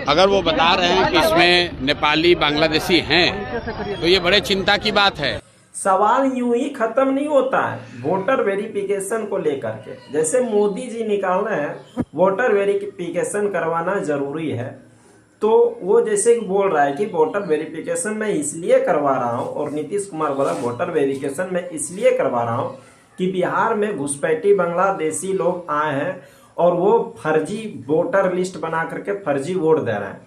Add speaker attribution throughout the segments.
Speaker 1: अगर वो बता रहे हैं कि इसमें नेपाली बांग्लादेशी हैं तो ये बड़े चिंता की बात है।
Speaker 2: सवाल यूं ही खत्म नहीं होता है वोटर वेरिफिकेशन को लेकर के। जैसे मोदी जी निकाल रहे हैं वोटर वेरिफिकेशन करवाना जरूरी है, तो वो जैसे कि बोल रहा है कि वोटर वेरिफिकेशन मैं इसलिए करवा रहा हूँ, और नीतीश कुमार बोला वोटर वेरिफिकेशन मैं इसलिए करवा रहा हूँ कि बिहार में घुसपैठी बांग्लादेशी लोग आए हैं और वो फर्जी वोटर लिस्ट बना करके फर्जी वोट दे रहे हैं।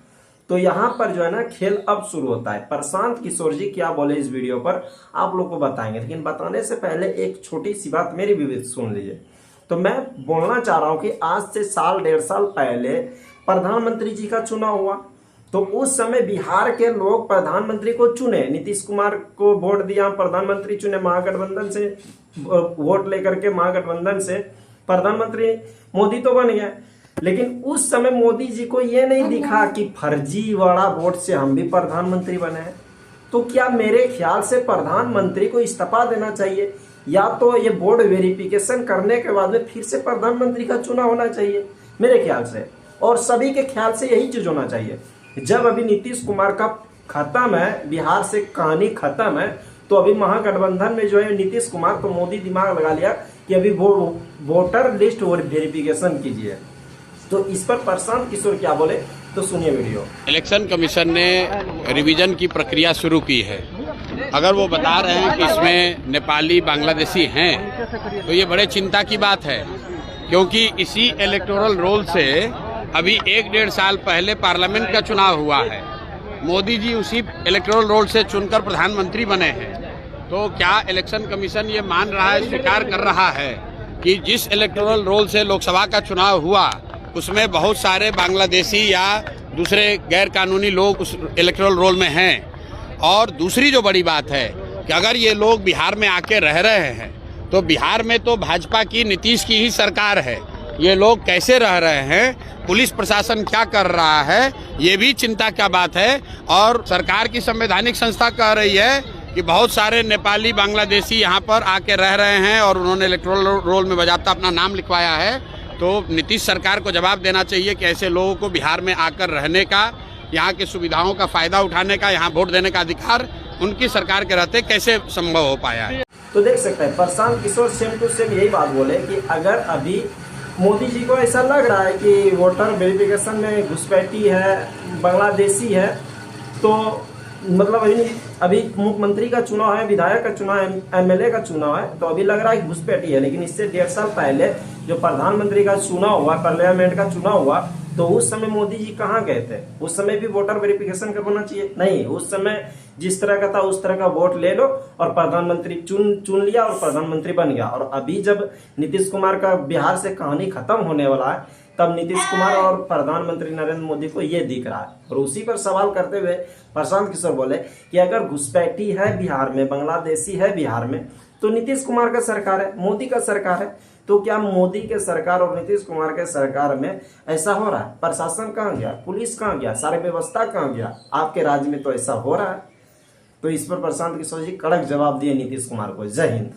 Speaker 2: तो यहाँ पर जो है ना खेल अब शुरू होता है। प्रशांत किशोर जी क्या बोले इस वीडियो पर आप लोग को बताएंगे, लेकिन बताने से पहले एक छोटी सी बात मेरी भी सुन लीजिए। तो मैं बोलना चाह रहा हूँ कि आज से साल 1.5 साल पहले प्रधानमंत्री जी का चुनाव हुआ, तो उस समय बिहार के लोग प्रधानमंत्री को चुने, नीतीश कुमार को वोट दिया, प्रधानमंत्री चुने, महागठबंधन से वोट लेकर के महागठबंधन से प्रधानमंत्री मोदी तो बन गया। लेकिन उस समय मोदी जी को यह नहीं दिखा कि फर्जी वाला वोट से हम भी प्रधानमंत्री बने हैं। तो क्या मेरे ख्याल से प्रधानमंत्री को इस्तीफा देना चाहिए, या तो ये बोर्ड वेरिफिकेशन करने के बाद में फिर से प्रधानमंत्री का चुनाव होना चाहिए मेरे ख्याल से, और सभी के ख्याल से यही चीज होना चाहिए। जब अभी नीतीश कुमार का खत्म है, बिहार से कहानी खत्म है, तो अभी महागठबंधन में जो है नीतीश कुमार, तो मोदी दिमाग लगा लिया कि अभी वो वोटर लिस्ट वेरिफिकेशन कीजिए। तो इस पर प्रशांत किशोर क्या बोले तो सुनिए वीडियो।
Speaker 1: इलेक्शन कमीशन ने रिवीजन की प्रक्रिया शुरू की है। अगर वो बता रहे हैं कि इसमें नेपाली बांग्लादेशी हैं तो ये बड़े चिंता की बात है, क्योंकि इसी इलेक्टोरल रोल से अभी 1-1.5 साल पहले पार्लियामेंट का चुनाव हुआ है। मोदी जी उसी इलेक्टोरल रोल से चुनकर प्रधानमंत्री बने हैं। तो क्या इलेक्शन कमीशन ये मान रहा है, स्वीकार कर रहा है कि जिस इलेक्टोरल रोल से लोकसभा का चुनाव हुआ उसमें बहुत सारे बांग्लादेशी या दूसरे गैर कानूनी लोग उस इलेक्टोरल रोल में हैं? और दूसरी जो बड़ी बात है कि अगर ये लोग बिहार में आके रह रहे हैं तो बिहार में तो भाजपा की, नीतीश की ही सरकार है, ये लोग कैसे रह रहे हैं, पुलिस प्रशासन क्या कर रहा है, ये भी चिंता का बात है। और सरकार की संवैधानिक संस्था कह रही है कि बहुत सारे नेपाली बांग्लादेशी यहाँ पर आके रह रहे हैं और उन्होंने इलेक्टोरल रोल में बजाता अपना नाम लिखवाया है। तो नीतीश सरकार को जवाब देना चाहिए कि ऐसे लोगों को बिहार में आकर रहने का, यहाँ की सुविधाओं का फायदा उठाने का, यहाँ वोट देने का अधिकार उनकी सरकार के रहते कैसे संभव हो पाया है।
Speaker 2: तो देख सकते हैं Prashant Kishor same to same यही बात बोले कि अगर अभी मोदी जी को ऐसा लग रहा है कि वोटर वेरिफिकेशन में घुसपैठी है, बांग्लादेशी है, तो मतलब अभी मुख्यमंत्री का चुनाव है, विधायक का चुनाव है, एमएलए का चुनाव है, तो अभी लग रहा है घुसपैठी है। लेकिन इससे 1.5 साल पहले जो प्रधानमंत्री का चुनाव हुआ, पार्लियामेंट का चुनाव हुआ, तो उस समय मोदी जी कहाँ गए थे? उस समय भी वोटर वेरिफिकेशन करवाना चाहिए नहीं। उस समय जिस तरह का था उस तरह का वोट ले लो और प्रधानमंत्री चुन लिया और प्रधानमंत्री बन गया। और अभी जब नीतीश कुमार का बिहार से कहानी खत्म होने वाला है, तब नीतीश कुमार और प्रधानमंत्री नरेंद्र मोदी को ये दिख रहा है। और उसी पर सवाल करते हुए प्रशांत किशोर बोले कि अगर घुसपैठी है बिहार में, बांग्लादेशी है बिहार में, तो नीतीश कुमार का सरकार है, मोदी का सरकार है। तो क्या मोदी के सरकार और नीतीश कुमार के सरकार में ऐसा हो रहा है? प्रशासन कहाँ गया, पुलिस कहाँ गया, सारी व्यवस्था कहाँ गया? आपके राज्य में तो ऐसा हो रहा है। तो इस पर प्रशांत किशोर जी कड़क जवाब दिए नीतीश कुमार को। जय हिंद।